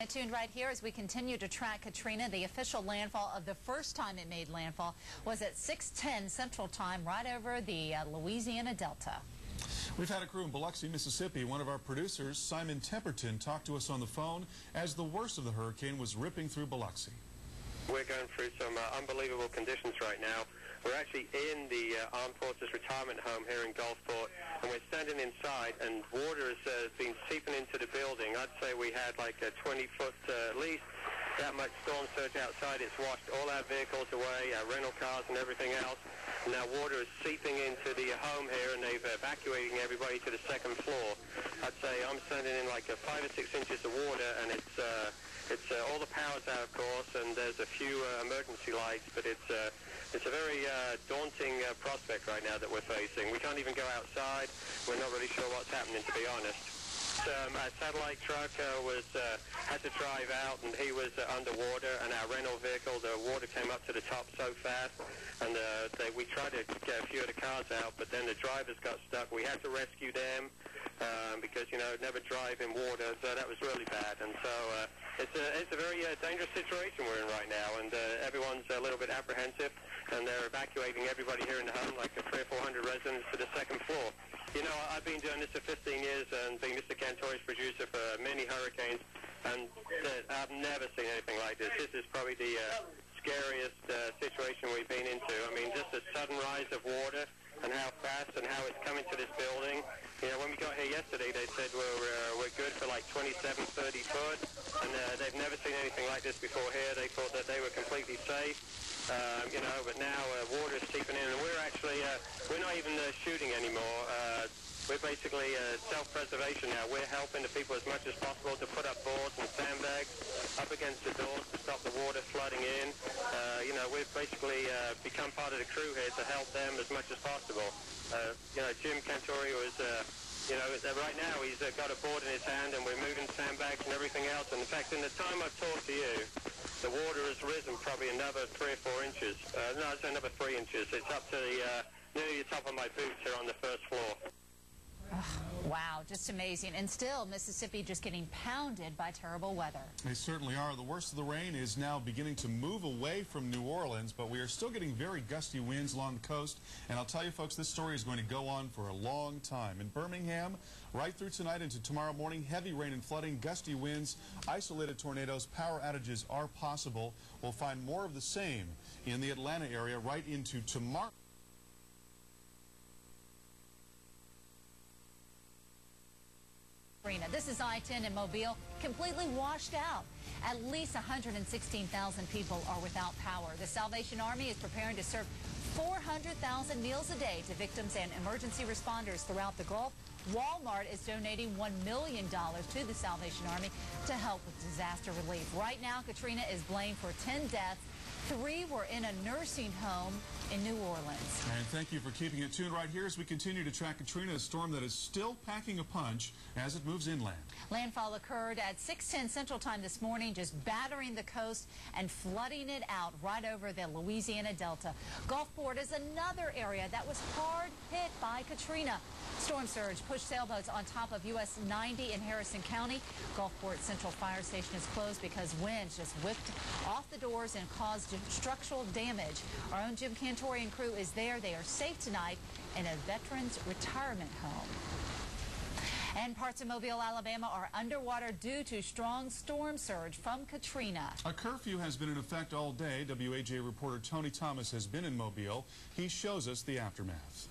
Tuned right here as we continue to track Katrina. The official landfall of the first time it made landfall was at 6:10 Central Time right over the Louisiana Delta. We've had a crew in Biloxi, Mississippi. One of our producers, Simon Temperton, talked to us on the phone as the worst of the hurricane was ripping through Biloxi. We're going through some unbelievable conditions right now. We're actually in the Armed Forces Retirement Home here in Gulfport, and we're standing inside, and water has been seeping into the building. I'd say we had like a 20-foot, at least that much storm surge outside. It's washed all our vehicles away, our rental cars and everything else. Now water is seeping into the home here, and they've evacuating everybody to the second floor. I'd say I'm standing in like 5 or 6 inches of water, and it's all the power's out, of course, and there's a few emergency lights, but it's a very daunting prospect right now that we're facing. We can't even go outside. We're not really sure what's happening, to be honest. Our satellite truck had to drive out, and he was underwater, and our rental vehicle, the water came up to the top so fast, and we tried to get a few of the cars out, but then the drivers got stuck. We had to rescue them because, you know, never drive in water, so that was really bad. And so it's a very dangerous situation we're in right now, and everyone's a little bit apprehensive, and they're evacuating everybody here in the home, like 300 or 400 residents, to the second floor. You know, I've been doing this for 15 years and being Mr. Cantore's producer for many hurricanes, and I've never seen anything like this. This is probably the scariest situation we've been into. I mean, just a sudden rise of water and how fast and how it's coming to this building. You know, when we got here yesterday, they said we're good for like 27, 30 foot, and they've never seen anything like this before here. They thought that they were completely safe. You know, but now water is seeping in, and we're not even shooting anymore. We're basically self-preservation now. We're helping the people as much as possible to put up boards and sandbags up against the doors to stop the water flooding in. You know, we've basically become part of the crew here to help them as much as possible. You know, Jim Cantore was, you know, right now he's got a board in his hand, and we're moving sandbags and everything else. And in fact, in the time I've talked to you, the water has risen probably another 3 or 4 inches. No, it's another 3 inches. It's up to nearly the top of my boots here on the first floor. Wow, just amazing. And still, Mississippi just getting pounded by terrible weather. They certainly are. The worst of the rain is now beginning to move away from New Orleans, but we are still getting very gusty winds along the coast. And I'll tell you, folks, this story is going to go on for a long time. In Birmingham, right through tonight into tomorrow morning, heavy rain and flooding, gusty winds, isolated tornadoes, power outages are possible. We'll find more of the same in the Atlanta area right into tomorrow. This is I-10 in Mobile, completely washed out. At least 116,000 people are without power. The Salvation Army is preparing to serve 400,000 meals a day to victims and emergency responders throughout the Gulf. Walmart is donating $1 million to the Salvation Army to help with disaster relief. Right now, Katrina is blamed for 10 deaths. 3 were in a nursing home in New Orleans. And thank you for keeping it tuned right here as we continue to track Katrina, a storm that is still packing a punch as it moves inland. Landfall occurred at 6:10 Central Time this morning, just battering the coast and flooding it out right over the Louisiana Delta. Gulfport is another area that was hard hit by Katrina. Storm surge pushed sailboats on top of US 90 in Harrison County. Gulfport Central Fire Station is closed because winds just whipped off the doors and caused structural damage. Our own Jim Cantore and crew is there. They are safe tonight in a veterans retirement home. And parts of Mobile, Alabama are underwater due to strong storm surge from Katrina. A curfew has been in effect all day. WAJ reporter Tony Thomas has been in Mobile. He shows us the aftermath.